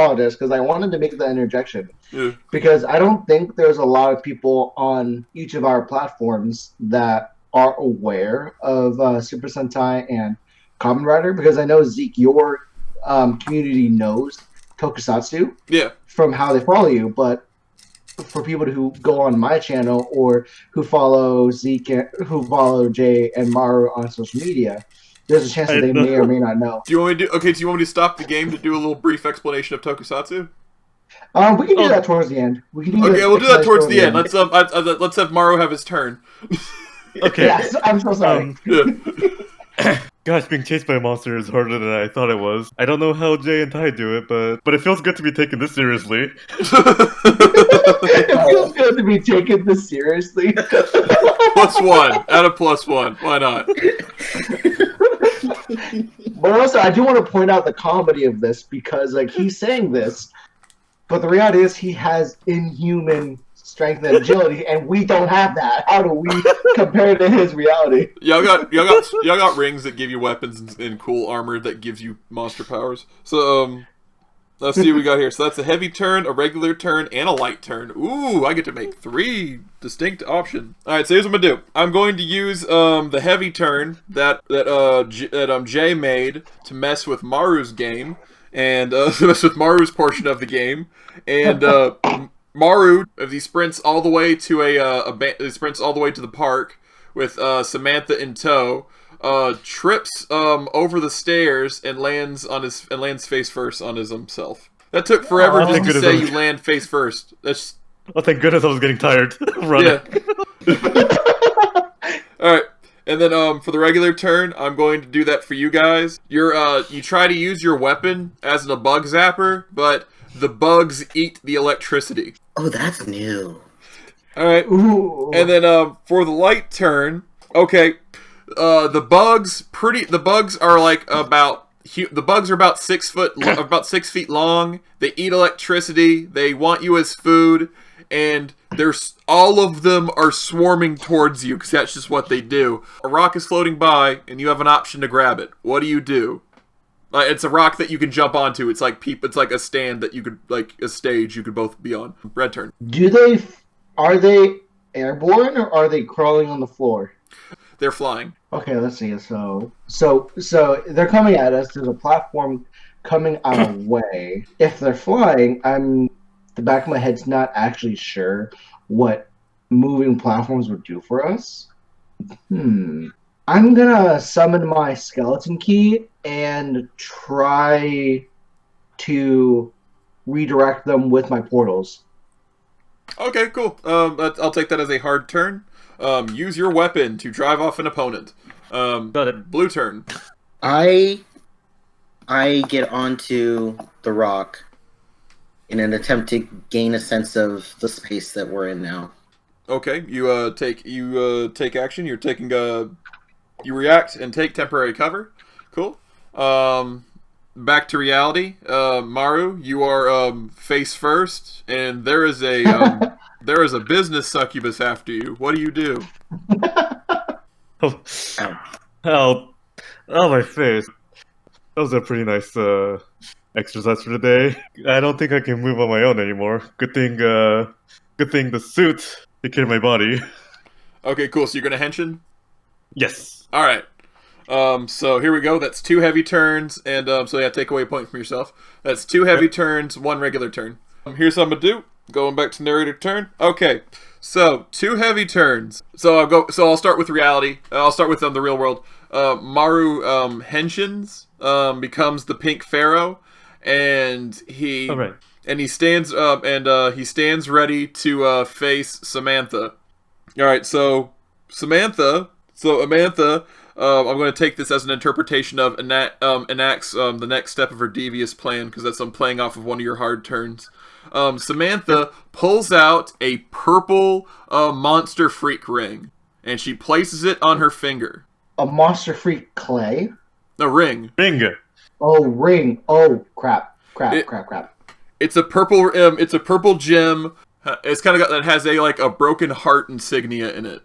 apologize because I wanted to make the interjection. Yeah. Because I don't think there's a lot of people on each of our platforms that are aware of Super Sentai and Kamen Rider. Because I know, Zeke, your community knows Tokusatsu from how they follow you. But for people who go on my channel or who follow Zeke, who follow Jay and Maru on social media, there's a chance that they may or may not know. Do you want me to stop the game to do a little brief explanation of Tokusatsu? We can do that towards the end. We'll do that towards the end. Let's have Maru have his turn. Okay. Yes, I'm so sorry. Gosh, being chased by a monster is harder than I thought it was. I don't know how Jay and Ty do it, but it feels good to be taken this seriously. It feels good to be taken this seriously. +1 out of +1. Why not? But also, I do want to point out the comedy of this because, like, he's saying this, but the reality is he has inhuman strength and agility, and we don't have that. How do we compare to his reality? Y'all got rings that give you weapons and cool armor that gives you monster powers. So let's see what we got here. So that's a heavy turn, a regular turn, and a light turn. Ooh, I get to make 3 distinct options. All right, so here's what I'm gonna do. I'm going to use the heavy turn that Jay made to mess with Maru's game and to mess with Maru's portion of the game, and Maru, if he sprints all the way to the park with Samantha in tow, trips over the stairs and lands face first on himself. That took forever just to say you land face first. That's. Oh, thank goodness I was getting tired running. Yeah. All right. And then for the regular turn, I'm going to do that for you guys. You try to use your weapon as a bug zapper, but the bugs eat the electricity. Oh, that's new. All right. Ooh. And then for the light turn, okay, the bugs are about 6 feet long. They eat electricity. They want you as food, and all of them are swarming towards you because that's just what they do. A rock is floating by, and you have an option to grab it. What do you do? It's a rock that you can jump onto. It's like a stand that you could, like a stage you could both be on. Red turn. Are they airborne or are they crawling on the floor? They're flying. Okay, let's see. So they're coming at us. There's a platform coming our way. If they're flying, the back of my head's not actually sure what moving platforms would do for us. I'm gonna summon my skeleton key and try to redirect them with my portals. Okay, cool. I'll take that as a hard turn. Use your weapon to drive off an opponent. Got it. Blue turn. I get onto the rock in an attempt to gain a sense of the space that we're in now. Okay, you take action. You're taking you react and take temporary cover. Cool. Back to reality. Maru, you are face first, and there is a business succubus after you. What do you do? Oh, my face. That was a pretty nice exercise for the day. I don't think I can move on my own anymore. Good thing the suit took care of my body. Okay, cool. So you're gonna henshin? Yes. All right. So here we go. That's 2 heavy turns, and so yeah, take away a point from yourself. That's 2 heavy turns, 1 regular turn. Here's what I'm gonna do. Going back to narrator turn. Okay. So 2 heavy turns. So I'll start with reality. I'll start with the real world. Maru henshins, becomes the Pink Pharaoh, and he stands up and he stands ready to face Samantha. All right. So Amantha. I'm going to take this as an interpretation of enacts the next step of her devious plan, because I'm playing off of one of your hard turns. Samantha pulls out a purple monster freak ring, and she places it on her finger. A monster freak clay? A ring. Ring. Oh, ring. Oh, crap. It's a purple. It's a purple gem. It's kind of that has a broken heart insignia in it.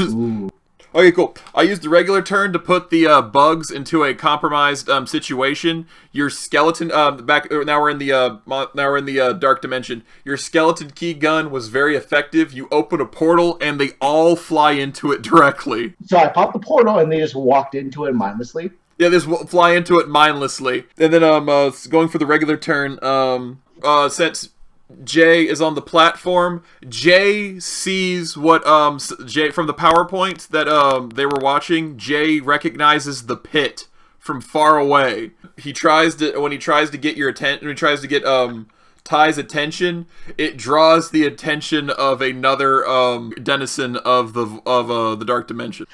Ooh. Okay, cool. I used the regular turn to put the bugs into a compromised situation. Your skeleton now we're in the dark dimension. Your skeleton key gun was very effective. You open a portal and they all fly into it directly. So I popped the portal and they just walked into it mindlessly. Yeah, they just fly into it mindlessly. And then going for the regular turn. Since Jay is on the platform, Jay sees what Jay from the PowerPoint that they were watching. Jay recognizes the pit from far away. He tries to get your attention. When he tries to get Ty's attention, it draws the attention of another denizen of the dark dimension.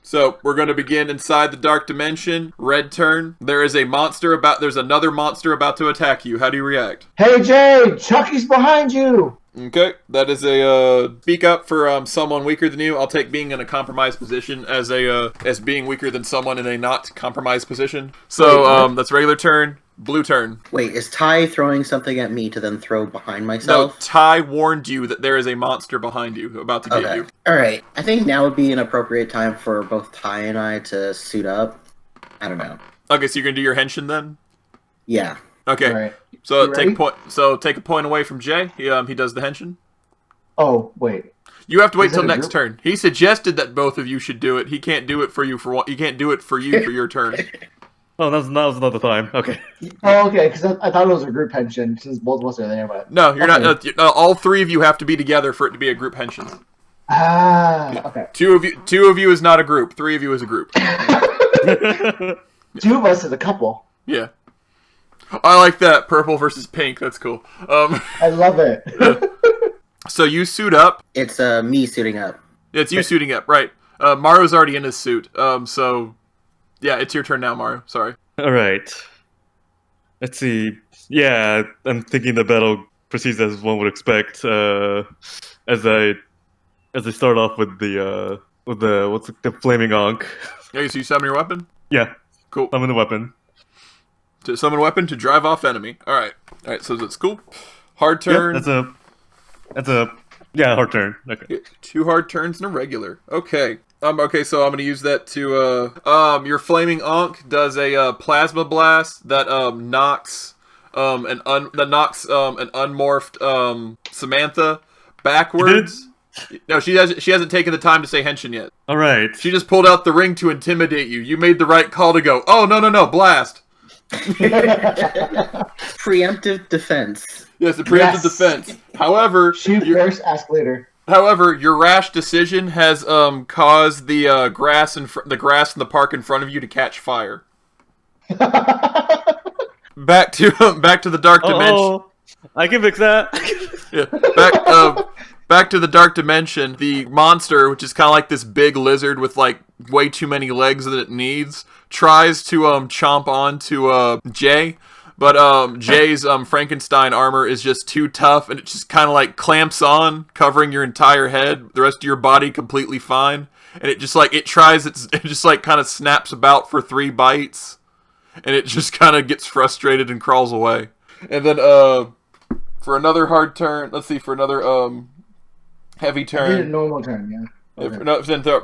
So we're going to begin inside the dark dimension. Red turn. There's another monster about to attack you. How do you react? Hey Jay, Chucky's behind you. Okay, that is a speak up for someone weaker than you. I'll take being in a compromised position as being weaker than someone in a not compromised position. So that's regular turn. Blue turn. Wait, is Ty throwing something at me to then throw behind myself? No, Ty warned you that there is a monster behind you about to get you. Alright, I think now would be an appropriate time for both Ty and I to suit up. I don't know. Okay, so you're gonna do your henshin then? Yeah. Okay. Right. So take a point away from Jay. He does the henshin. Oh wait. You have to wait Is it till a next group? turn. He suggested that both of you should do it. He can't do it for you He can't do it for you for your turn. Oh, that was another time. Okay. Oh, okay, because I thought it was a group pension since both of us are there, but No, you're Okay. not. All three of you have to be together for it to be a group henshin. Okay. Two of you is not a group. Three of you is a group. Two of us is a couple. Yeah. I like that. Purple versus pink. That's cool. I love it. So you suit up. It's me suiting up. It's you suiting up, right? Maru's already in his suit. So yeah, it's your turn now, Maru. Sorry. All right. Let's see. Yeah, I'm thinking the battle proceeds as one would expect. As I start off with the flaming ankh. Okay, so you summon your weapon. Yeah, Cool. summon the weapon. To summon a weapon to drive off enemy. All right. So that's cool. Hard turn. Yeah, hard turn. Okay. Two hard turns and a regular. Okay. Okay, so I'm gonna use that to your flaming ankh does a plasma blast that knocks an unmorphed Samantha backwards. No, she hasn't taken the time to say henshin yet. All right. She just pulled out the ring to intimidate you. You made the right call to go, oh no, blast. Preemptive defense. Yes, the preemptive Yes. defense. However, Shoot first, ask later. However, your rash decision has caused the grass in the park in front of you to catch fire. Back to the dark dimension. Oh, I can fix that. Yeah. Back to the dark dimension. The monster, which is kind of like this big lizard with like way too many legs than it needs, tries to chomp on to Jay. But Jay's Frankenstein armor is just too tough, and it just kind of like clamps on, covering your entire head. The rest of your body completely fine, and it just kind of snaps about for 3 bites, and it just kind of gets frustrated and crawls away. And then for another hard turn, let's see, for another heavy I did a turn. normal turn, yeah. Okay. Then for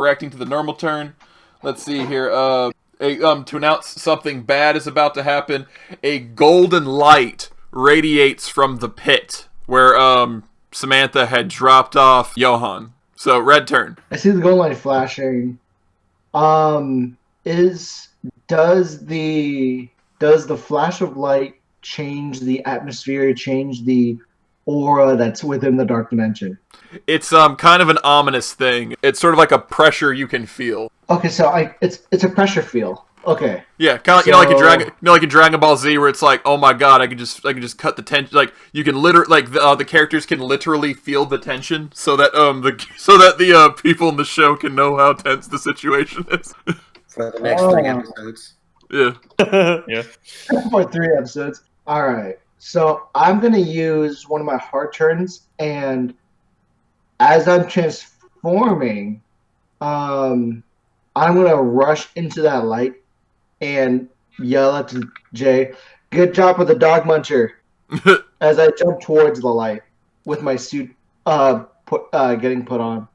reacting to the normal turn, let's see here. To announce something bad is about to happen, a golden light radiates from the pit where Samantha had dropped off Johan. So red turn. I see the gold light flashing. Does the flash of light change the atmosphere, change the aura that's within the dark dimension? It's kind of an ominous thing. It's sort of like a pressure you can feel. Okay, so it's a pressure field. Okay. Yeah, kind of like in Dragon Ball Z, where it's like, oh my god, I can just cut the tension. Like you can the characters can literally feel the tension, so that the people in the show can know how tense the situation is. For the next 3 episodes. Yeah. Yeah. For 3 episodes. All right. So I'm gonna use one of my hard turns, and as I'm transforming, I'm gonna rush into that light and yell at Jay, "Good job with the dog muncher!" as I jump towards the light with my suit getting put on.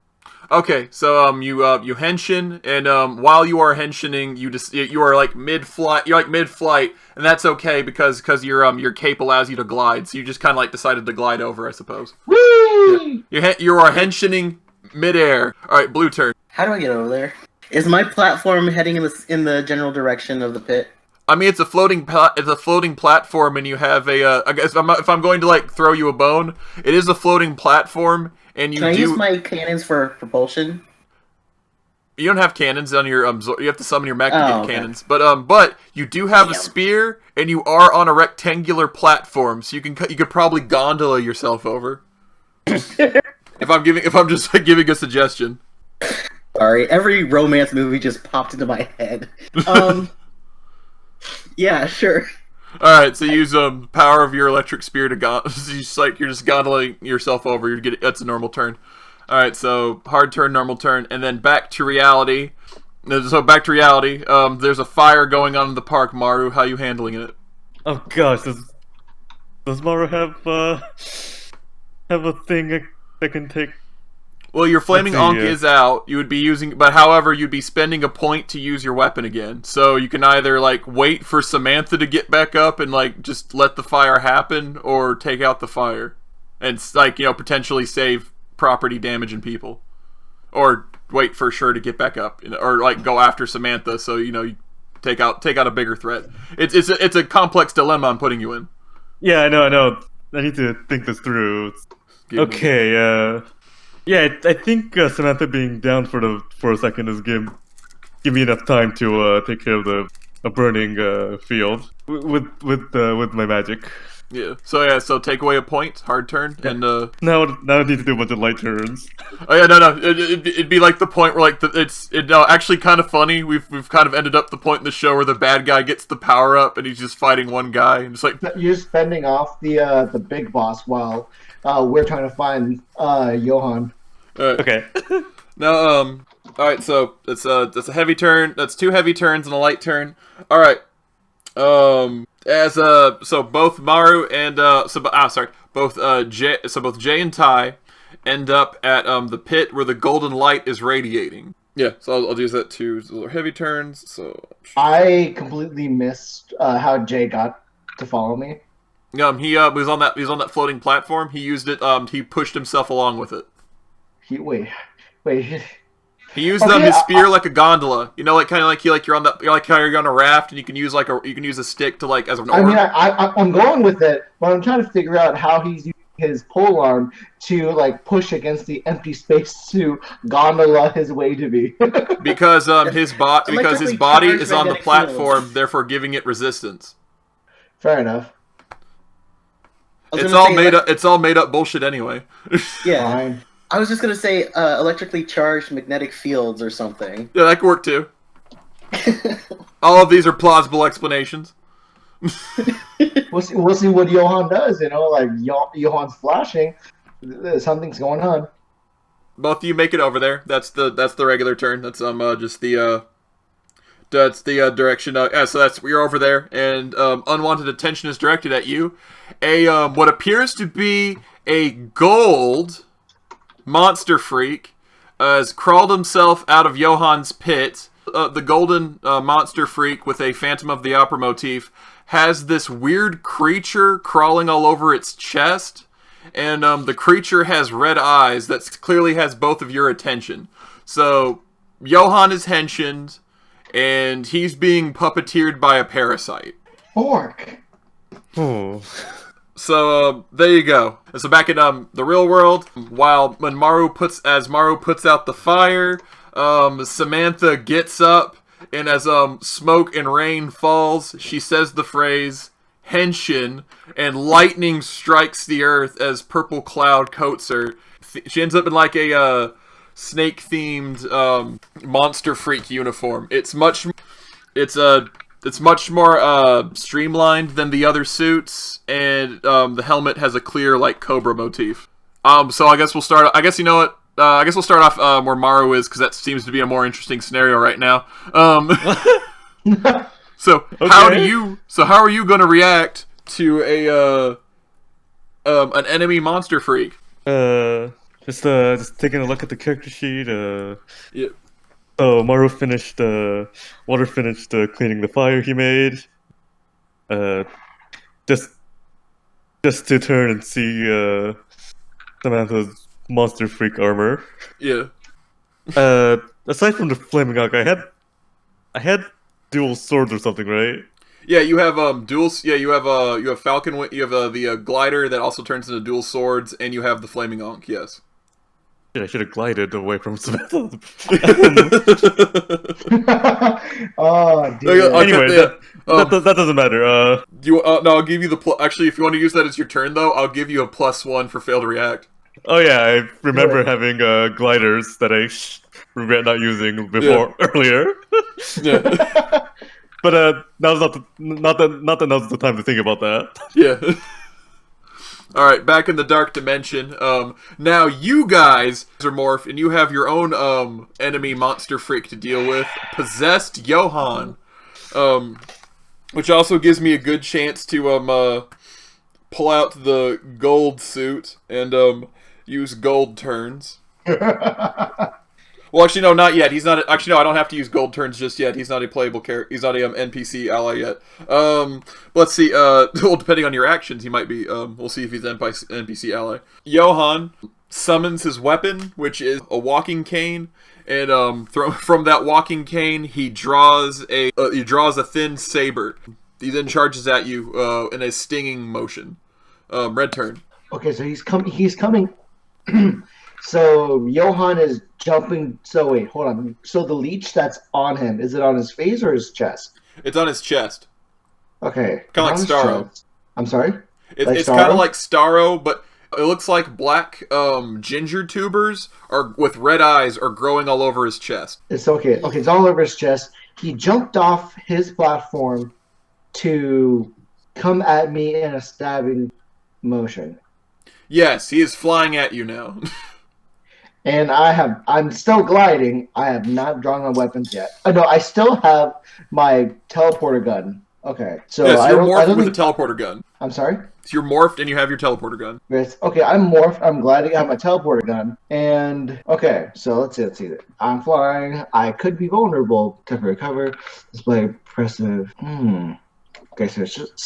Okay, so you henshin, and while you are henshining, you are like mid flight. You're like mid flight, and that's okay because your cape allows you to glide. So you just kind of like decided to glide over, I suppose. Whee! Yeah. You are henshining midair. All right, blue turn. How do I get over there? Is my platform heading in the general direction of the pit? I mean, it's a floating platform, and you have a. I guess if I'm going to like throw you a bone, it is a floating platform, and Can I use my cannons for propulsion? You don't have cannons on your you have to summon your mech to get okay. cannons, but you do have a spear, and you are on a rectangular platform, so you could probably gondola yourself over. if I'm just like giving a suggestion. Sorry, every romance movie just popped into my head. Yeah, sure. All right, so use power of your electric spear to you're just gondolaing yourself over. That's a normal turn. All right, so hard turn, normal turn, and then back to reality. So back to reality. There's a fire going on in the park, Maru. How you handling it? Oh gosh, does Maru have a thing that can take? Well, your flaming Ankh is out. You would be using, but however, you'd be spending a point to use your weapon again. So you can either like wait for Samantha to get back up and like just let the fire happen, or take out the fire, and like potentially save property damage and people, or wait for Sure to get back up, or like go after Samantha. So you take out a bigger threat. It's a complex dilemma I'm putting you in. Yeah, I know. I need to think this through. Okay, yeah, I think Samantha being down for a second is give me enough time to take care of a burning field with my magic. Yeah. So take away a point, hard turn, and now I need to do a bunch of light turns. Oh yeah, no, it'd be like the point where like actually kind of funny. We've kind of ended up the point in the show where the bad guy gets the power up and he's just fighting one guy, and it's like You're just fending off the big boss while we're trying to find Johan. Okay. Now, all right. So that's a heavy turn. That's 2 heavy turns and a light turn. All right. So both Maru and both Jay and Tai end up at the pit where the golden light is radiating. Yeah. So I'll use that too. Those are heavy turns. So I completely missed how Jay got to follow me. he was on that floating platform. He used it. He pushed himself along with it. Wait. He used his spear like a gondola. Like kind of like you're like how you're on a raft, and you can use a stick to like as an oar. I mean, I'm going with it, but I'm trying to figure out how he's using his pole arm to like push against the empty space to gondola his way to me. because his body is on the platform, therefore giving it resistance. Fair enough. It's all made up bullshit anyway. Yeah. Fine. I was just gonna say electrically charged magnetic fields or something. Yeah, that could work too. All of these are plausible explanations. We'll see what Johan does. Like Johan's flashing. Something's going on. Both of you make it over there. That's the regular turn. That's just the direction. So you're over there, and unwanted attention is directed at you. What appears to be a gold monster freak has crawled himself out of Johan's pit. The golden monster freak with a Phantom of the Opera motif has this weird creature crawling all over its chest, and the creature has red eyes that clearly has both of your attention. So Johan is henshined, and he's being puppeteered by a parasite. Fork. Oh. So there you go. So back in the real world, when Maru puts out the fire, Samantha gets up, and as smoke and rain falls, she says the phrase "Henshin," and lightning strikes the earth as purple cloud coats her. She ends up in like a snake-themed monster freak uniform. It's much more streamlined than the other suits, and the helmet has a clear like cobra motif. So I guess we'll start. I guess we'll start off where Maru is, because that seems to be a more interesting scenario right now. So Okay. how are you going to react to an enemy monster freak? Just taking a look at the character sheet. Yep. So Maru finished. Water finished cleaning the fire he made. Uh, just to turn and see Samantha's monster freak armor. Yeah. Aside from the flaming arc, I had dual swords or something, right? Yeah, you have duals. Yeah, you have Falcon. You have the glider that also turns into dual swords, and you have the flaming Ankh. Yes. Shit, I should have glided away from Samantha. Oh, No, dear. Anyway, yeah. that doesn't matter. No, I'll give you the actually, if you want to use that as your turn, though, I'll give you a +1 for fail to react. Oh yeah, I remember Good. having gliders that I regret not using before earlier. Yeah. But now's not now's the time to think about that. Yeah. All right, back in the dark dimension. Now you guys are morphed, and you have your own enemy monster freak to deal with, possessed Johan. Which also gives me a good chance to pull out the gold suit and use gold turns. Well, actually, no, not yet. He's not. Actually, no, I don't have to use gold turns just yet. He's not a playable character. He's not a NPC ally yet. Let's see. Well, depending on your actions, he might be. We'll see if he's an NPC ally. Johan summons his weapon, which is a walking cane, and from that walking cane, he draws a thin saber. He then charges at you in a stinging motion. Red turn. Okay, so he's coming. He's coming. So Johan is jumping. So wait, hold on. So the leech that's on him, is it on his face or his chest? It's on his chest. Okay. Kind of like on his Starro. chest. I'm sorry? It's Starro? kind of like Starro, but it looks like black ginger tubers are with red eyes are growing all over his chest. It's okay. Okay, it's all over his chest. He jumped off his platform to come at me in a stabbing motion. Yes, he is flying at you now. And I'm still gliding. I have not drawn my weapons yet. No, I still have my teleporter gun. Okay, so Yes, you're I morphed don't with a think, teleporter gun. I'm sorry? So you're morphed and you have your teleporter gun. Yes. Okay, I'm morphed. I'm gliding. I have my teleporter gun. And, okay, so let's see. I'm flying. I could be vulnerable. Temporary cover. Display impressive. Okay, so it's just,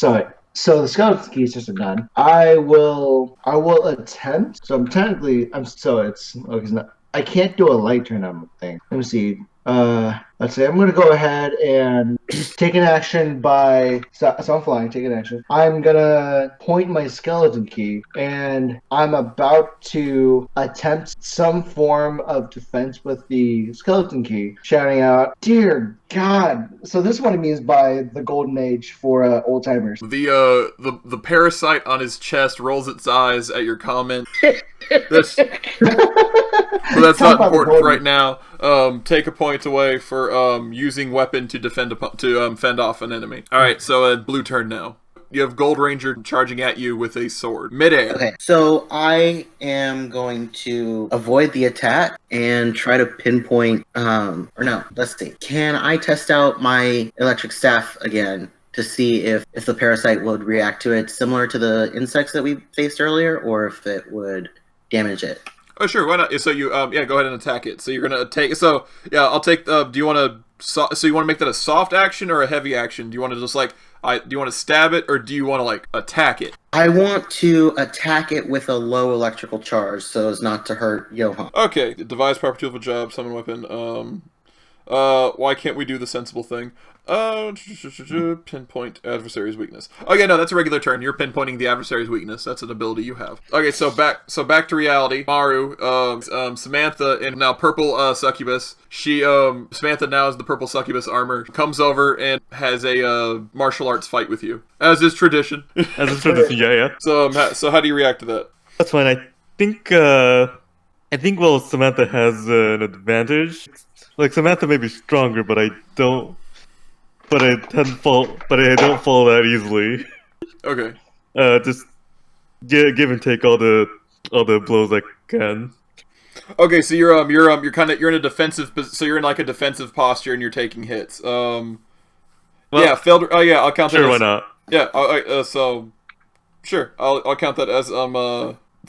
so the skeleton key is just a gun. I will attempt. So it's not. I can't do a light turn on the thing. Let me see. Let's say I'm gonna go ahead and take an action by. So I'm flying. Take an action. I'm gonna point my skeleton key, and I'm about to attempt some form of defense with the skeleton key, shouting out, "Dear God!" So this is what it means by the golden age for old timers. The parasite on his chest rolls its eyes at your comment. That's but that's not important for right now. Take a point away for using weapon to fend off an enemy. All right, so blue turn now. You have Gold Ranger charging at you with a sword midair. Okay, so I am going to avoid the attack and try to pinpoint. Or no, let's see. Can I test out my electric staff again to see if the parasite would react to it similar to the insects that we faced earlier, or if it would damage it? Oh sure, why not? So you go ahead and attack it. So you're gonna take. So yeah, I'll take. Do you want to? So you want to make that a soft action or a heavy action? Do you want to just do you want to stab it or do you want to attack it? I want to attack it with a low electrical charge so as not to hurt Johan. Okay, devise proper tool for job, summon weapon. Why can't we do the sensible thing? Pinpoint adversary's weakness. Oh yeah, no, that's a regular turn. You're pinpointing the adversary's weakness. That's an ability you have. Okay, so back to reality. Maru, Samantha, and now purple succubus. Samantha now has the purple succubus armor. Comes over and has a martial arts fight with you, as is tradition. As a tradition, yeah. So how do you react to that? That's fine. I think well, Samantha has an advantage. Like Samantha may be stronger, but I don't fall that easily. Okay. Just give and take all the blows I can. Okay, so you're in a defensive, so you're in a defensive posture and you're taking hits. Well, yeah, failed. Oh yeah, I'll count that. Sure, as, why not? Yeah. So sure, I'll count that as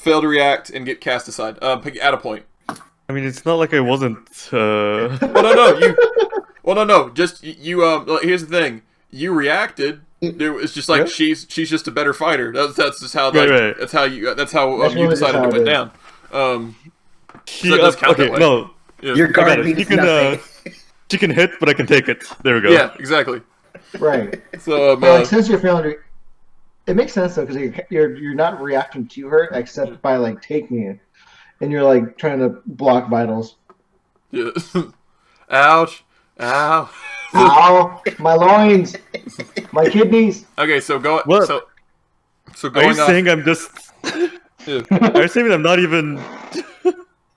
fail to react, and get cast aside. Add a point. I mean, it's not like I wasn't. Well, no. Just you. Here's the thing. You reacted. It's just like she's just a better fighter. That's just how. Right. That's how you really decided it went down. So it does count that way. No. Yeah. Your guard She means can, nothing. she can hit, but I can take it. There we go. Yeah, exactly. Right. So But like, since you're failing, it makes sense though because you're not reacting to her except by like taking it, and you're like trying to block vitals. yeah. Ouch. Ow. Ow! My loins, my kidneys. Okay, so go. What? So Are going you off. saying I'm just? Yeah. Are you saying I'm not even?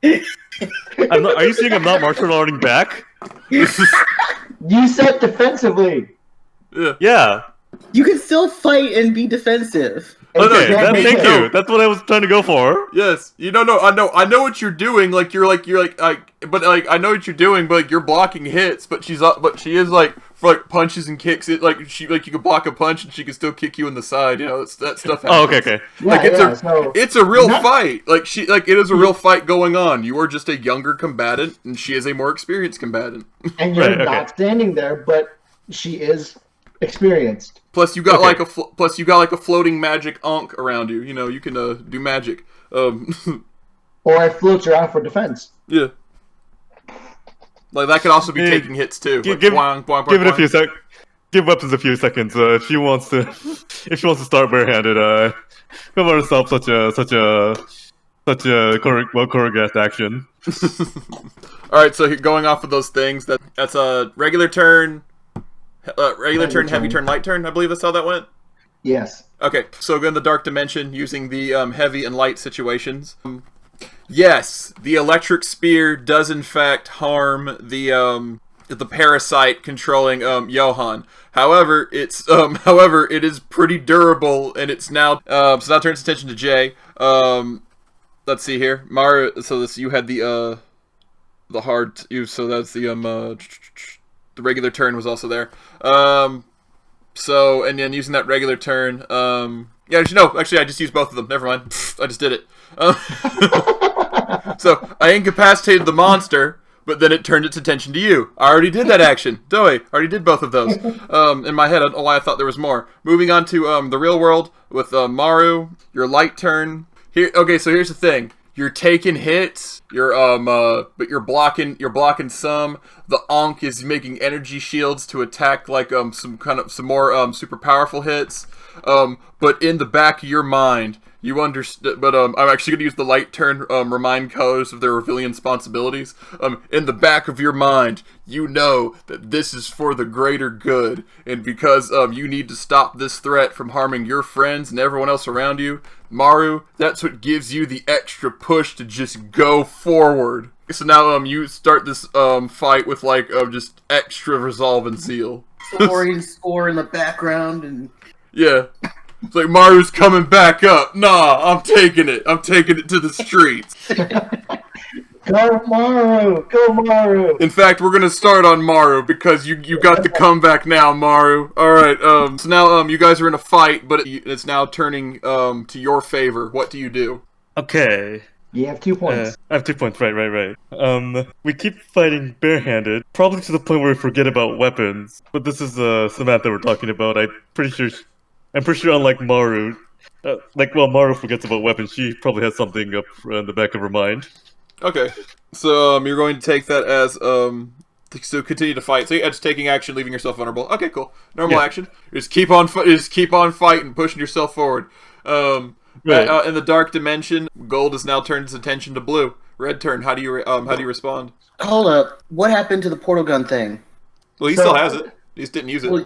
Are you saying I'm not martial arting back? You said defensively. Yeah. Yeah. You can still fight and be defensive. Okay. Exactly. Thank No. you. That's what I was trying to go for. Yes, I know what you're doing. But I know what you're doing. But like, you're blocking hits. But she is like for like punches and kicks. It like you can block a punch and she can still kick you in the side. You know, that stuff happens. Oh, okay. Yeah, It's a real fight. Like it is a real fight going on. You are just a younger combatant, and she is a more experienced combatant. and you're Right, okay. not standing there, but she is experienced. Plus, you got Okay. like a floating magic ankh around you. You know, you can do magic. Or it floats around for defense. Yeah. Like that could also be Hey, taking hits too. Like, Give boing, boing, boing, it a boing. few sec. Give weapons a few seconds. If she wants to start barehanded, come on herself such a well choreographed action. All right, so going off of those things, that's a regular turn, heavy turn, light turn. I believe that's how that went. Yes. Okay, so go in the dark dimension using the heavy and light situations. Yes, the electric spear does in fact harm the parasite controlling Johan. However, it is pretty durable, and it's now so now turns attention to Jay. Let's see here, Maru. So this you had the hard so that's the regular turn was also there. So and then using that regular turn, actually I just used both of them. Never mind, I just did it. So I incapacitated the monster, but then it turned its attention to you. I already did that action. Doei, already did both of those. In my head, I don't know why I thought there was more. Moving on to the real world with Maru, your light turn. Here, okay, so here's the thing. You're taking hits. But you're blocking some. The Ankh is making energy shields to attack like some more super powerful hits. But in the back of your mind, you understand. But I'm actually gonna use the light turn. Remind colors of their revealing responsibilities. In the back of your mind, you know that this is for the greater good, and because you need to stop this threat from harming your friends and everyone else around you. Maru, that's what gives you the extra push to just go forward. So now you start this fight with like just extra resolve and zeal. Soaring score in the background and Yeah. It's like Maru's coming back up. Nah, I'm taking it. I'm taking it to the streets. Go Maru! Go Maru! In fact, we're gonna start on Maru because you got the comeback now, Maru. All right. So now you guys are in a fight, but it's now turning to your favor. What do you do? Okay. You have 2 points. I have 2 points. Right. We keep fighting barehanded, probably to the point where we forget about weapons. But this is Samantha we're talking about. I'm pretty sure, unlike Maru, Maru forgets about weapons. She probably has something up in the back of her mind. Okay. So you're going to take that as so continue to fight. So you're just taking action, leaving yourself vulnerable. Okay, cool. Normal action. Just keep on fighting, pushing yourself forward. Right. In the dark dimension, gold has now turned its attention to blue. Red turn. How do you respond? hold up. What happened to the portal gun thing? Well, he still has it. He just didn't use it. Well,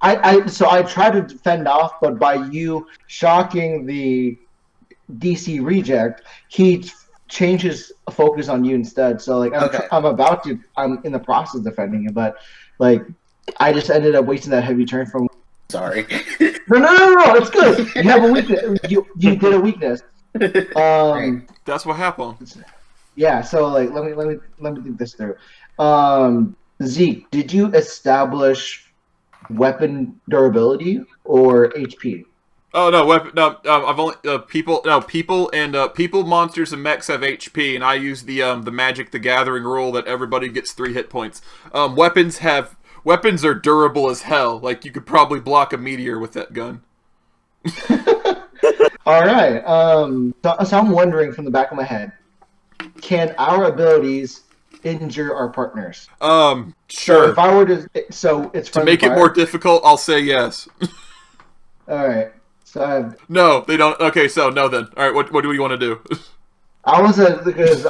I tried to defend off, but by you shocking the DC reject, he changes focus on you instead. So like I'm in the process of defending it, but like I just ended up wasting that heavy turn from. sorry. No, it's good. You have a weakness. You did a weakness. That's what happened. Yeah. So like let me think this through. Zeke, did you establish weapon durability or HP? Oh no, weapon. No, I've only people. No, people and people, monsters, and mechs have HP, and I use the Magic the Gathering rule that everybody gets 3 hit points. Weapons are durable as hell. Like you could probably block a meteor with that gun. All right. So I'm wondering from the back of my head, can our abilities injure our partners? Sure. So if I were so it's to make it more difficult, I'll say yes. All right. So no, they don't. Okay, so no then. All right, what do we want to do? because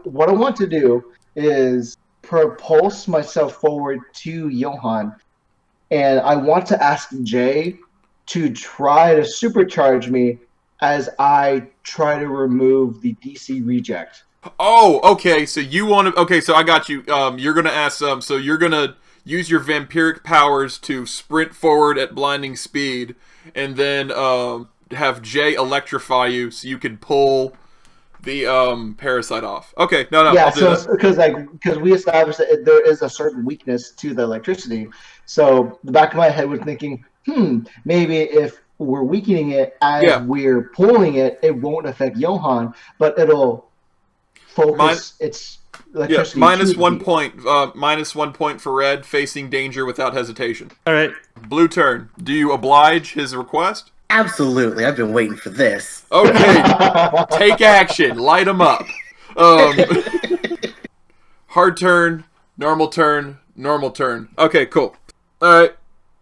what I want to do is propulse myself forward to Johan, and I want to ask Jay to try to supercharge me as I try to remove the DC reject. Oh, okay. So you want to? Okay, so I got you. You're gonna ask. So you're gonna use your vampiric powers to sprint forward at blinding speed, and then have Jay electrify you so you can pull the parasite off. Okay, no, yeah. I'll do that. Because we established that there is a certain weakness to the electricity. So the back of my head was thinking, maybe if we're weakening it as we're pulling it, it won't affect Johan, but it'll focus its electricity. Minus 1 point. Minus 1 point for red, facing danger without hesitation. All right. Blue turn. Do you oblige his request? Absolutely. I've been waiting for this. Okay. Take action. Light him up. Hard turn, normal turn, normal turn. Okay, cool. All right.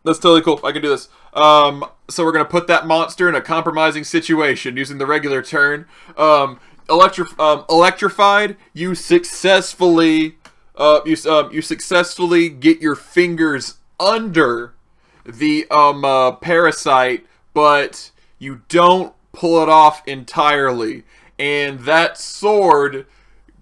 That's totally cool. I can do this. So we're going to put that monster in a compromising situation using the regular turn. Electrified, you successfully get your fingers under the parasite, but you don't pull it off entirely, and that sword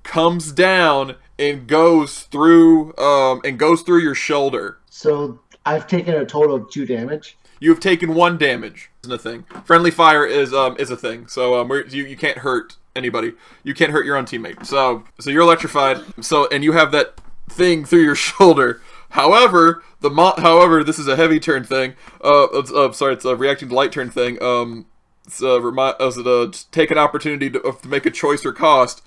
comes down and goes through your shoulder. So I've taken a total of 2 damage. You have taken 1 damage. Isn't a thing. Friendly fire is a thing. So you can't hurt anybody. You can't hurt your own teammate. So you're electrified. So and you have that thing through your shoulder. However, this is a heavy turn thing. It's a reacting to light turn thing. Just take an opportunity to make a choice or cost.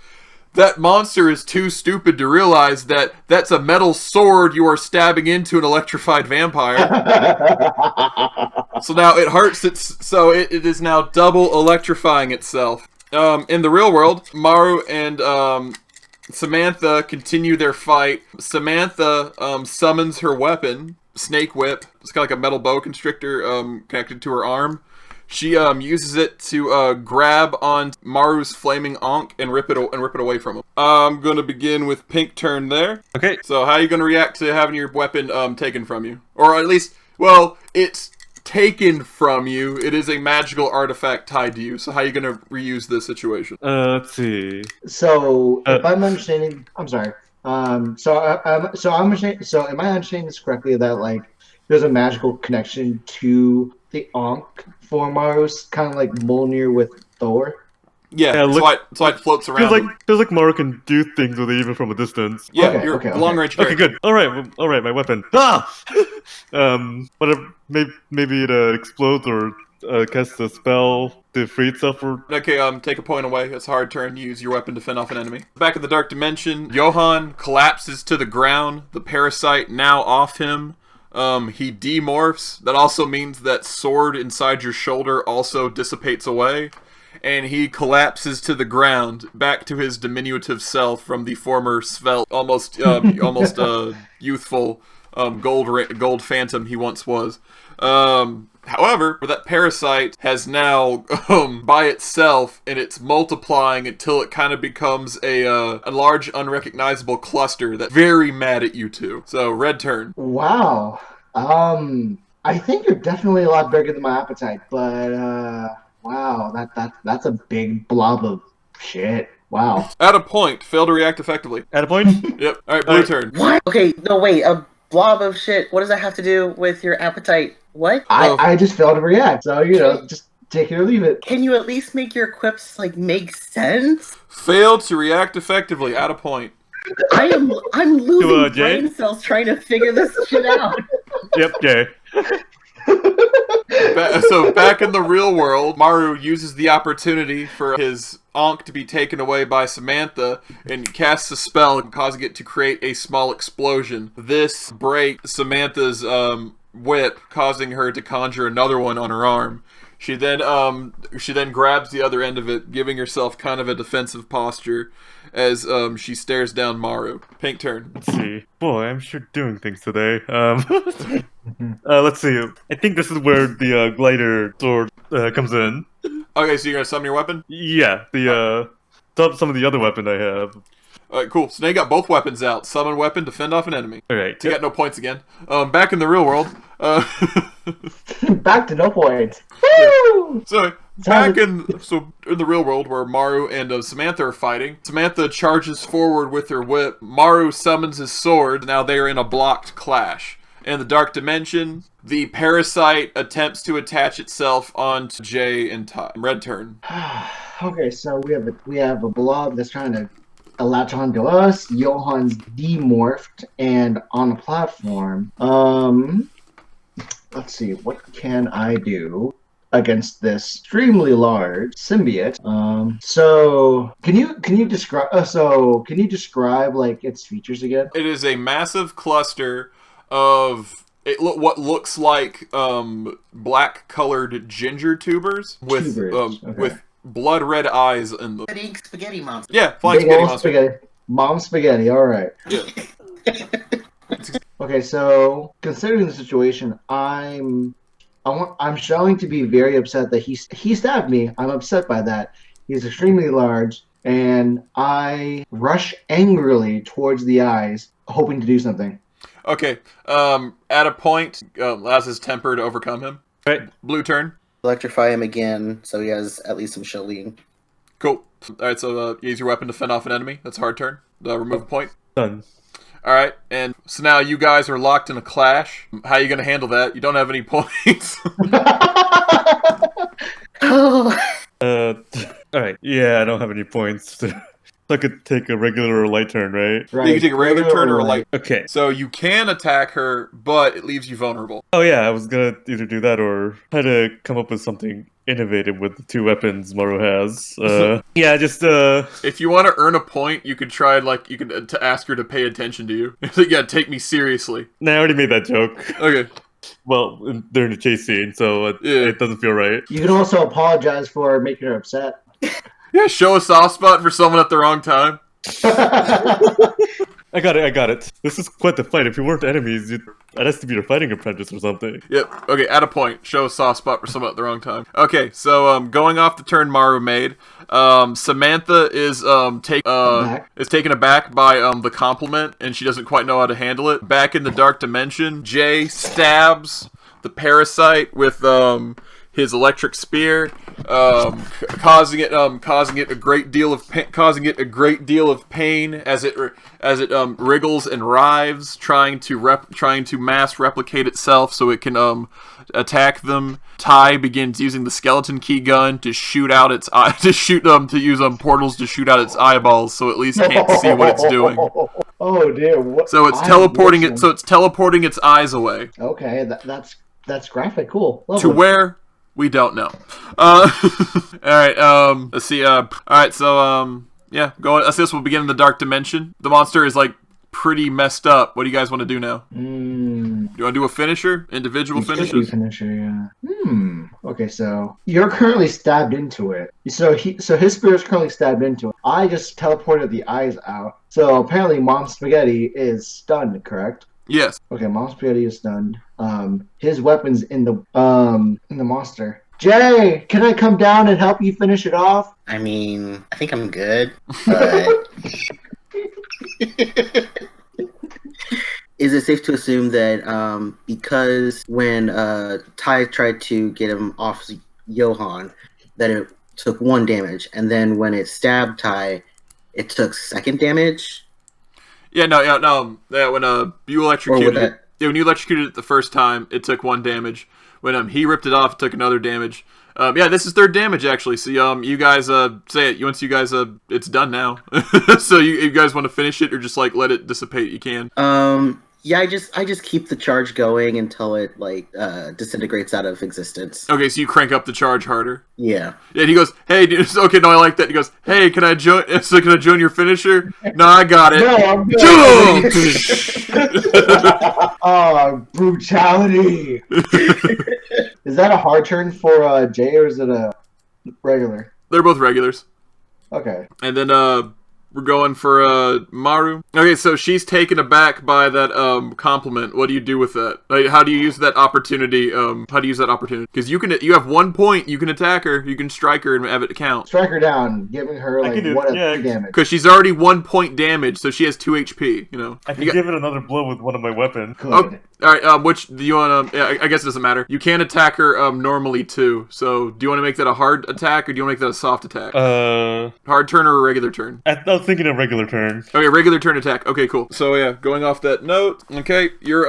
That monster is too stupid to realize that that's a metal sword you are stabbing into an electrified vampire. So now it hurts. It is now double electrifying itself. In the real world, Maru and Samantha continue their fight. Samantha summons her weapon, Snake Whip. It's kind of like a metal boa constrictor connected to her arm. She uses it to grab on Maru's flaming Ankh and rip it away from him. I'm gonna begin with pink turn there. Okay. So how are you gonna react to having your weapon taken from you, or at least, well, it's taken from you. It is a magical artifact tied to you. So how are you gonna reuse this situation? Let's see. So if I'm understanding, I'm sorry. Am I understanding this correctly that like there's a magical connection to the Ankh for Maru's, kind of like Mjolnir with Thor? Yeah, that's why it floats around. Feels like Maru can do things with it even from a distance. Yeah, okay, you're long range. Okay, good. All right, my weapon. Maybe it explodes or casts a spell to free itself. Okay, take a point away. It's a hard turn. Use your weapon to fend off an enemy. Back in the dark dimension, Johan collapses to the ground. The parasite now off him. He demorphs. That also means that sword inside your shoulder also dissipates away. And he collapses to the ground, back to his diminutive self from the former svelte, almost youthful gold phantom he once was. However, that parasite has now by itself, and it's multiplying until it kind of becomes a large unrecognizable cluster that's very mad at you two. So red turn. Wow. I think you're definitely a lot bigger than my appetite, but wow, that's a big blob of shit. Wow. At a point, fail to react effectively. At a point? Yep. All right, blue turn. What? Okay, no, wait. A blob of shit. What does that have to do with your appetite? What? I just failed to react, so, just take it or leave it. Can you at least make your quips, make sense? Failed to react effectively. At a point. I'm losing Jay? brain cells trying to figure this shit out. Yep, Jay. So back in the real world, Maru uses the opportunity for his Ankh to be taken away by Samantha and casts a spell causing it to create a small explosion. This breaks Samantha's whip, causing her to conjure another one on her arm. She then grabs the other end of it, giving herself kind of a defensive posture as she stares down Maru. Pink turn. Let's see. Boy, I'm sure doing things today. Let's see. I think this is where the glider sword comes in. Okay, so you're gonna summon your weapon? Yeah, some of the other weapon I have. Alright, cool. So now you got both weapons out. Summon weapon, defend off an enemy. Alright. So you got no points again. Back in the real world. Back to no points. Woo! So in the real world where Maru and Samantha are fighting, Samantha charges forward with her whip. Maru summons his sword. Now they are in a blocked clash. In the dark dimension, the parasite attempts to attach itself onto Jay and Ty. Red turn. Okay, so we have a blob that's trying to latch onto us. Johan's demorphed and on a platform. Let's see, what can I do against this extremely large symbiote? So can you describe like its features again? It is a massive cluster of what looks like black colored ginger tubers with with blood red eyes in them. Spaghetti monster. Yeah, flying Big spaghetti old monster. spaghetti. Mom spaghetti, alright. Yeah. Okay, so considering the situation, I'm showing to be very upset that he stabbed me. I'm upset by that. He's extremely large, and I rush angrily towards the eyes, hoping to do something. Okay. At a point, allows his temper to overcome him. Right. Blue turn. Electrify him again, so he has at least some shielding. Cool. Alright, so use your weapon to fend off an enemy. That's a hard turn. Remove a point. Done. Alright, and so now you guys are locked in a clash. How are you going to handle that? You don't have any points. Alright. Yeah, I don't have any points. So I could take a regular or light turn, right? Right. You can take a regular turn or a light. Okay. So you can attack her, but it leaves you vulnerable. Oh yeah, I was gonna either do that or try to come up with something innovative with the two weapons Maru has. Yeah, just If you want to earn a point, you could try to ask her to pay attention to you. Yeah, take me seriously. Nah, I already made that joke. Okay. Well, during the chase scene, so it doesn't feel right. You can also apologize for making her upset. Yeah, show a soft spot for someone at the wrong time. I got it. This is quite the fight. If you weren't enemies, I'd have to be your fighting apprentice or something. Yep. Okay, at a point. Show a soft spot for someone at the wrong time. Okay, so going off the turn Maru made, Samantha is taken aback by the compliment, and she doesn't quite know how to handle it. Back in the dark dimension, Jay stabs the parasite with his electric spear, causing it a great deal of pain as it wriggles and writhes, trying to mass replicate itself so it can attack them. Ty begins using the skeleton key gun to shoot out its eye, to use portals to shoot out its eyeballs, so at least can't see what it's doing. Oh dear! So it's teleporting it. So it's teleporting its eyes away. Okay, that's graphic. Cool. Lovely. To where? We don't know. Alright, let's see. Alright, so, yeah, I see this will begin in the dark dimension. The monster is, pretty messed up. What do you guys want to do now? Do you want to do a finisher? Individual finishes? Finisher, yeah. Okay, so you're currently stabbed into it. So his spear is currently stabbed into it. I just teleported the eyes out. So apparently Mom Spaghetti is stunned, correct? Yes. Okay, Mom Spaghetti is stunned. His weapon's in the monster. Jay, can I come down and help you finish it off? I mean, I think I'm good, but is it safe to assume that because when Ty tried to get him off Johan, that it took 1 damage, and then when it stabbed Ty, it took 2nd damage? Yeah, no. Yeah, when you electrocuted it, when you electrocuted it the first time, it took 1 damage. When he ripped it off, it took another damage. Yeah, this is 3rd damage actually. So you guys say it. Once you guys it's done now. So you guys want to finish it or just let it dissipate? You can. Yeah, I just keep the charge going until it like disintegrates out of existence. Okay, so you crank up the charge harder. Yeah. And he goes, "Hey, dude, okay, no, I like that." He goes, "Hey, can I join? So can I join your finisher?" No, I got it. No, I'm good. Oh, brutality. Is that a hard turn for Jay, or is it a regular? They're both regulars. Okay. And then we're going for Maru. Okay, so she's taken aback by that compliment. What do you do with that? Like, how do you use that opportunity? How do you use that opportunity? Because you have 1 point. You can attack her. You can strike her and have it count. Strike her down, giving her like what a damage. Because she's already 1 point damage, so she has 2 HP. You know. I can give it another blow with one of my weapons. Good. Oh, all right. Which do you want to? Yeah, I guess it doesn't matter. You can attack her normally too. So do you want to make that a hard attack or do you want to make that a soft attack? Hard turn or a regular turn? I was thinking a regular turn. Okay, regular turn attack. Okay, cool. So yeah, going off that note, okay, your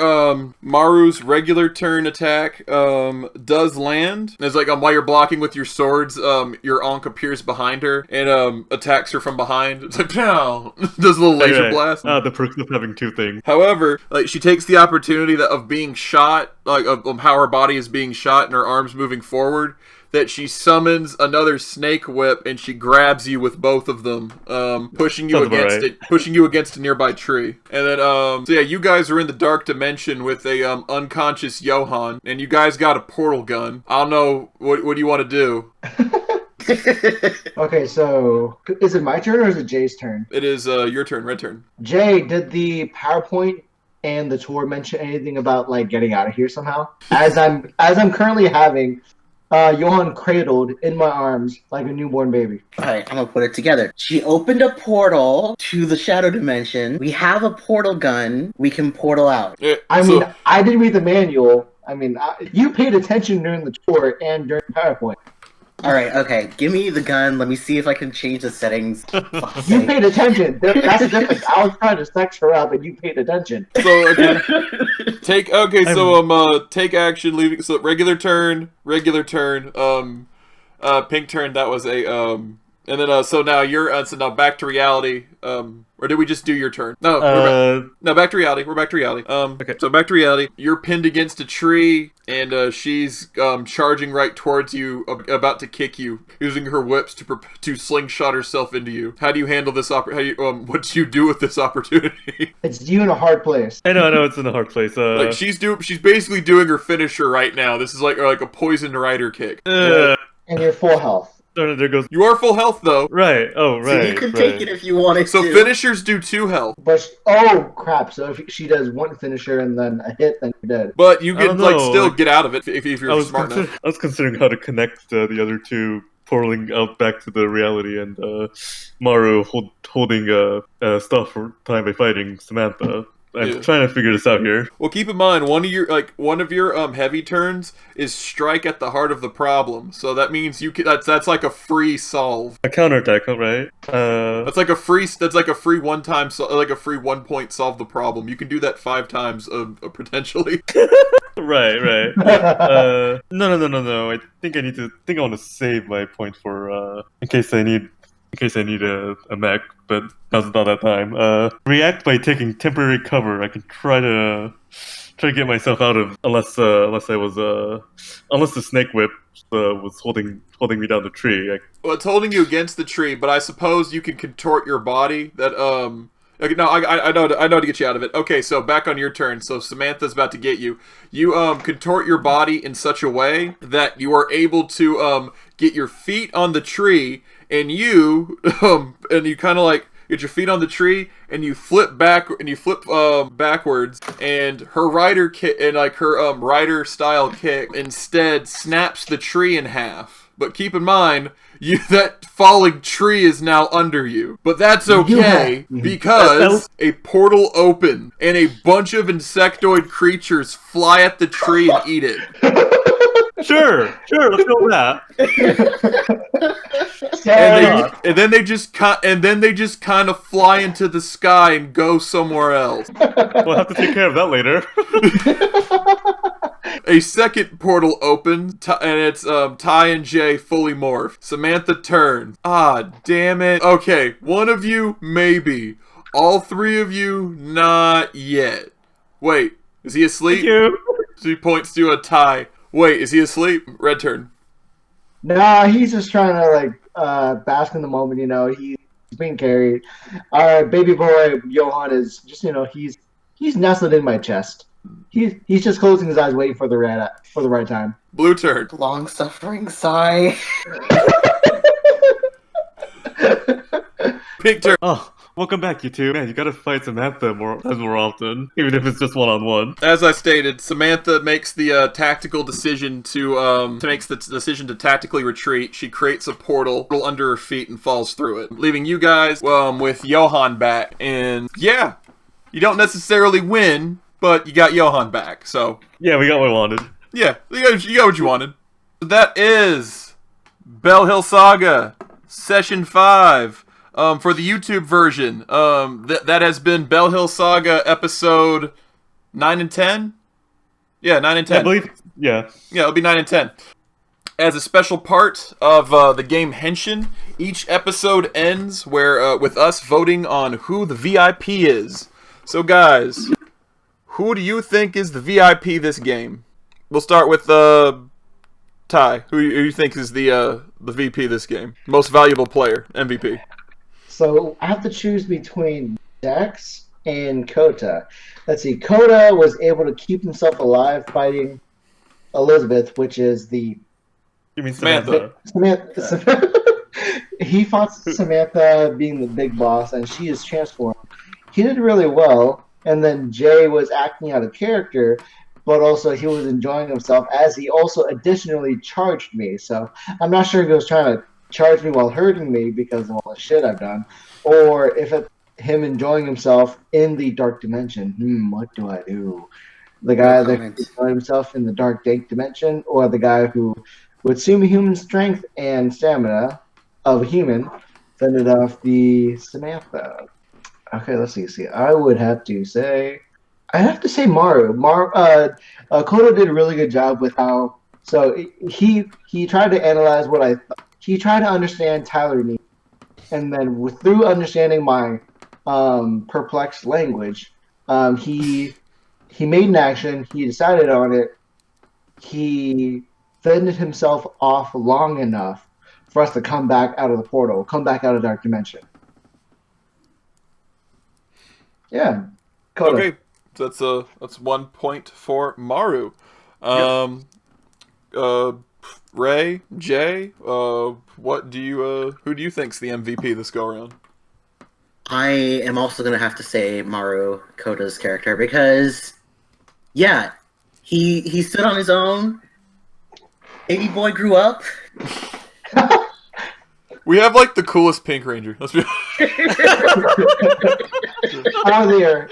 Maru's regular turn attack does land. It's like while you're blocking with your swords, your Ankh appears behind her and attacks her from behind. It's like pow, does a little laser blast. The perks of having 2 things. However, like she takes the opportunity of being shot, like of how her body is being shot and her arms moving forward, that she summons another snake whip and she grabs you with both of them, pushing you against a nearby tree. And then, so yeah, you guys are in the dark dimension with a unconscious Johan, and you guys got a portal gun. I don't know what do you want to do. Okay, so is it my turn or is it Jay's turn? It is your turn, red turn. Jay, did the PowerPoint and the tour mention anything about like getting out of here somehow? As I'm currently having Johan cradled in my arms like a newborn baby. Alright, I'm gonna put it together. She opened a portal to the shadow dimension. We have a portal gun. We can portal out. I mean, I did read the manual. I mean, you paid attention during the tour and during PowerPoint. Alright, okay. Give me the gun. Let me see if I can change the settings. You paid attention. That's the difference. I was trying to sex her up and you paid attention. So okay. Take action, leaving. So regular turn, pink turn. That was a and then so now you're so now back to reality. Or did we just do your turn? No, back to reality. We're back to reality. Okay, so back to reality. You're pinned against a tree, and she's charging right towards you, about to kick you, using her whips to slingshot herself into you. How do you handle this? What do you do with this opportunity? It's you in a hard place. I know, it's in a hard place. Like she's basically doing her finisher right now. This is like a poison rider kick. And you're full health. There goes. You are full health though. Right. Oh, right. So you could take it if you wanted to. So finishers do 2 health. But oh crap! So if she does one finisher and then a hit, then you're dead. But you can still get out of it if you're smart enough. I was considering how to connect the other 2 portaling out back to the reality, and Maru holding stuff for time by fighting Samantha. I'm trying to figure this out here. Well, keep in mind one of your heavy turns is strike at the heart of the problem. So that means that's like a free solve. A counterattack, right? That's like a free 1 time like a free 1 point solve the problem. You can do that 5 times potentially. Right. No. I think I want to save my point for in case I need a mech, but now's not that time. React by taking temporary cover. I can try to get myself out of unless the snake whip was holding me down the tree. Well, it's holding you against the tree, but I suppose you can contort your body. That Okay, no, I know to get you out of it. Okay, so back on your turn. So Samantha's about to get you. You contort your body in such a way that you are able to get your feet on the tree, and you kind of like get your feet on the tree, and you flip backwards, and her rider kick and like her rider style kick instead snaps the tree in half. But keep in mind, that falling tree is now under you. But that's okay, because a portal opened, and a bunch of insectoid creatures fly at the tree and eat it. Sure, let's go with that. And then they just kind of fly into the sky and go somewhere else. We'll have to take care of that later. A second portal opens, and it's Ty and Jay fully morphed. Samantha turns. Ah, damn it. Okay, one of you, maybe. All 3 of you, not yet. Wait, is he asleep? Thank you. She points to a tie. Wait, is he asleep? Red turn. Nah, he's just trying to bask in the moment. He's being carried. Baby boy Johan is just he's nestled in my chest. He's just closing his eyes, waiting for the right time. Blue turn. Long suffering sigh. Pink turn. Oh, welcome back, you two. Man, you gotta fight Samantha more often, even if it's just one-on-one. As I stated, Samantha makes the tactical decision to tactically retreat. She creates a portal under her feet and falls through it, leaving you guys with Johan back. And yeah, you don't necessarily win, but you got Johan back. So Yeah, we got what we wanted. yeah, you got what you wanted. That is Bell Hill Saga Session 5. For the YouTube version, that has been Bell Hill Saga episode 9 and 10? Yeah, 9 and 10. I believe, yeah. Yeah, it'll be 9 and 10. As a special part of the game Henshin, each episode ends with us voting on who the VIP is. So guys, who do you think is the VIP this game? We'll start with Ty. Who you think is the VP this game? Most valuable player, MVP. So I have to choose between Dex and Kouta. Let's see. Kouta was able to keep himself alive fighting Elizabeth, which is the You mean Samantha? Samantha. He fought Samantha being the big boss, and she is transformed. He did really well, and then Jay was acting out of character, but also he was enjoying himself as he also additionally charged me. So I'm not sure if he was trying to charge me while hurting me because of all the shit I've done, or if it's him enjoying himself in the dark dimension. What do I do? The guy that enjoyed himself in the dark dank dimension, or the guy who with superhuman strength and stamina of a human fended off the Samantha? Okay, let's see. I have to say Maru. Kouta did a really good job with how. So he tried to analyze he tried to understand Tyler needs, and then through understanding my perplexed language, he made an action. He decided on it. He fended himself off long enough for us to come back out of the portal, come back out of Dark Dimension. Yeah, Kouta. Okay, so that's 1 point for Maru. Ray, Jay, who do you think's the MVP this go around? I am also gonna have to say Maru, Kota's character, because yeah, he stood on his own. Baby boy grew up. We have like the coolest Pink Ranger. Let's be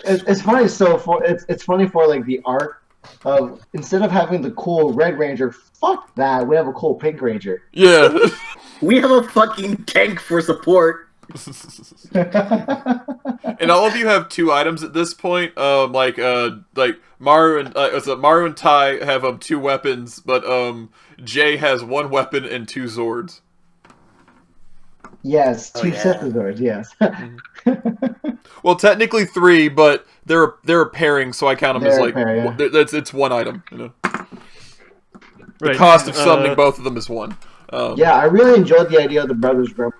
It's funny. So it's funny for like the arc of instead of having the cool Red Ranger, fuck that. We have a cool Pink Ranger. Yeah. We have a fucking tank for support. And all of you have 2 items at this point. Like Maru and Ty have 2 weapons, but Jay has 1 weapon and 2 Zords. Yes, 2 sets of Zords. Yes. Well, technically 3, but they're a pairing, so I count them as like pair, yeah. it's 1 item. The Right. cost of summoning both of them is 1. Yeah, I really enjoyed the idea of the Brothers Gremlins.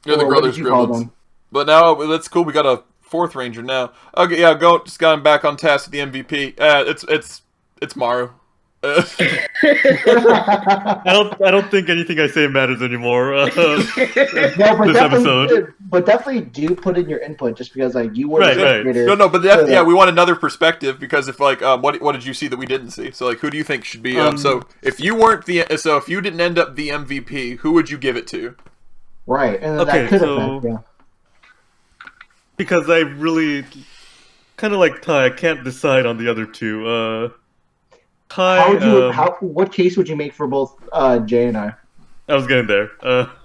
Yeah, the Or what brothers did you call Gremlins. them? But now that's cool. We got a 4th Ranger now. Okay, yeah, just got him back on task with the MVP. It's Maru. I don't think anything I say matters anymore. No, This episode. But definitely do put in your input, just because like you were Right, the right. creator. No, but yeah, we want another perspective because if like what did you see that we didn't see? So like, who do you think should be? So if you didn't end up the MVP, who would you give it to? Right, and Okay, that could so- affect, yeah. Because I really, kind of like Ty, I can't decide on the other 2. Ty, What case would you make for both Jay and I? I was getting there.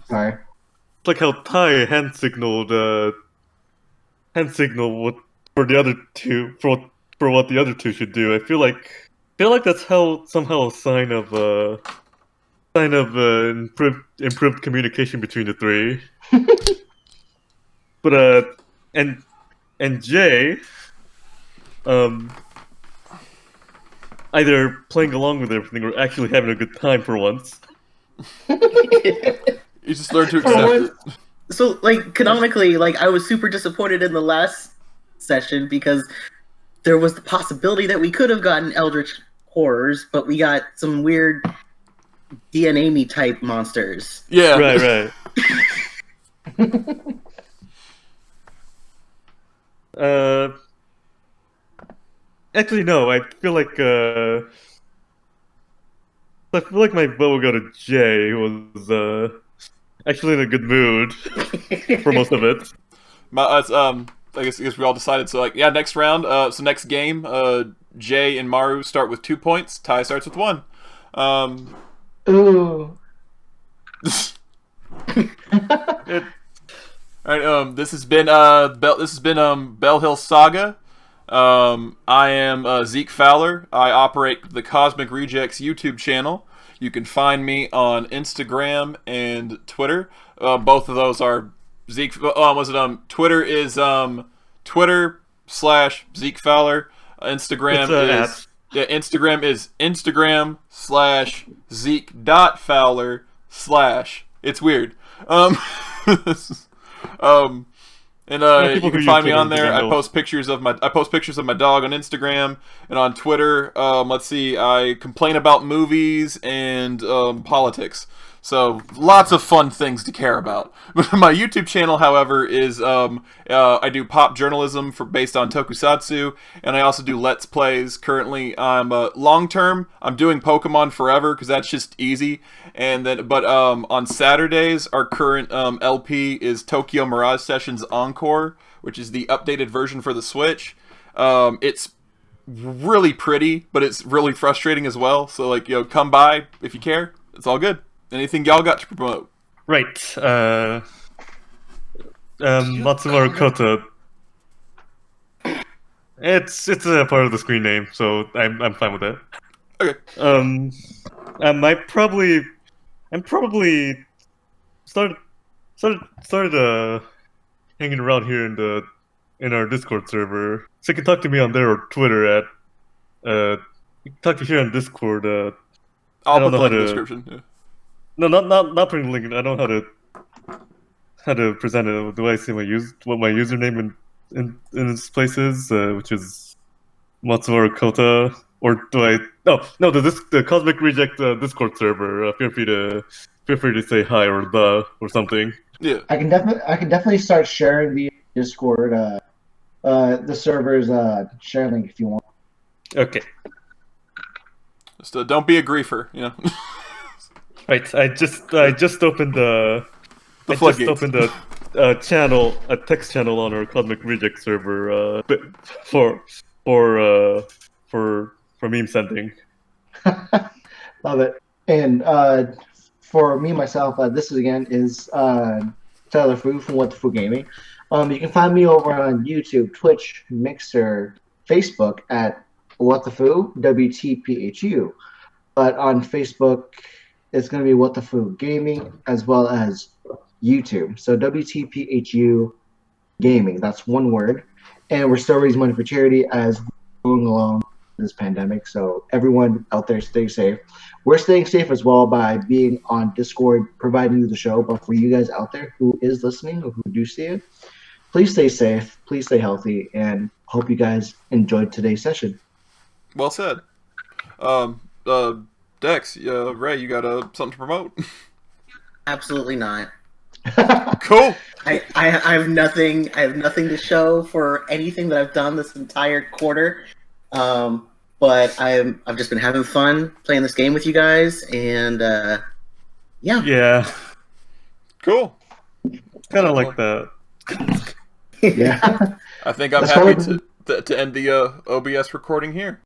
Sorry. It's like how Ty hand signaled what for the other 2 for what the other 2 should do. I feel like that's somehow a sign of improved communication between the 3. But and Jay, either playing along with everything or actually having a good time for once. You just learn to accept it. So, like, canonically, like, I was super disappointed in the last session because there was the possibility that we could have gotten Eldritch Horrors, but we got some weird DNA-me type monsters. Yeah. Right. Actually, no. I feel like my vote will go to Jay, who was actually in a good mood for most of it. I guess we all decided. So, like, yeah, next round. So next game, Jay and Maru start with 2 points. Ty starts with 1. Ooh. All right. This has been Bell Hill Saga. I am Zeke Fowler. I operate the Cosmic Rejects YouTube channel. You can find me on Instagram and Twitter. Both of those are Zeke. Twitter is Twitter/Zeke Fowler. Instagram Instagram is Instagram/Zeke.Fowler/ It's weird. And you can find me on there. I post pictures of my dog on Instagram and on Twitter. Let's see, I complain about movies and politics. So lots of fun things to care about. My YouTube channel, however, is I do pop journalism based on tokusatsu, and I also do Let's Plays. Currently, I'm long term. I'm doing Pokemon Forever because that's just easy. And then, but on Saturdays, our current LP is Tokyo Mirage Sessions Encore, which is the updated version for the Switch. It's really pretty, but it's really frustrating as well. So, like, come by if you care. It's all good. Anything y'all got to promote? Right. Matsumura Kouta. It's a part of the screen name, so I'm fine with that. Okay. I'm probably started hanging around here in our Discord server. So you can talk to me on there or Twitter at you can talk to here on Discord. I'll put the link in the description. Yeah. No, not putting the link. I don't know how to present it. Do I say what my username in this place is, which is Matsumura Kouta, or do I? No, the Cosmic Reject Discord server. Feel free to say hi or something. Yeah, I can definitely start sharing via Discord. The server's share link if you want. Okay. Just don't be a griefer, Right. I just opened a channel, a text channel on our Cosmic Reject server for meme sending. Love it. And for me myself, this is Tyler Fu from What the Fu Gaming. You can find me over on YouTube, Twitch, Mixer, Facebook at What the Fu, WTPHU. But on Facebook, it's going to be What the Fu Gaming, as well as YouTube. So WTPHU Gaming, that's one word. And we're still raising money for charity as we're going along this pandemic. So everyone out there, stay safe. We're staying safe as well by being on Discord, providing you the show. But for you guys out there who is listening or who do see it, please stay safe, please stay healthy, and hope you guys enjoyed today's session. Well said. Dex, Ray, you got something to promote? Absolutely not. Cool. I have nothing. I have nothing to show for anything that I've done this entire quarter. But I've just been having fun playing this game with you guys, and yeah. Yeah. Cool. Kind of like that. Yeah. I think I'm happy to end the OBS recording here.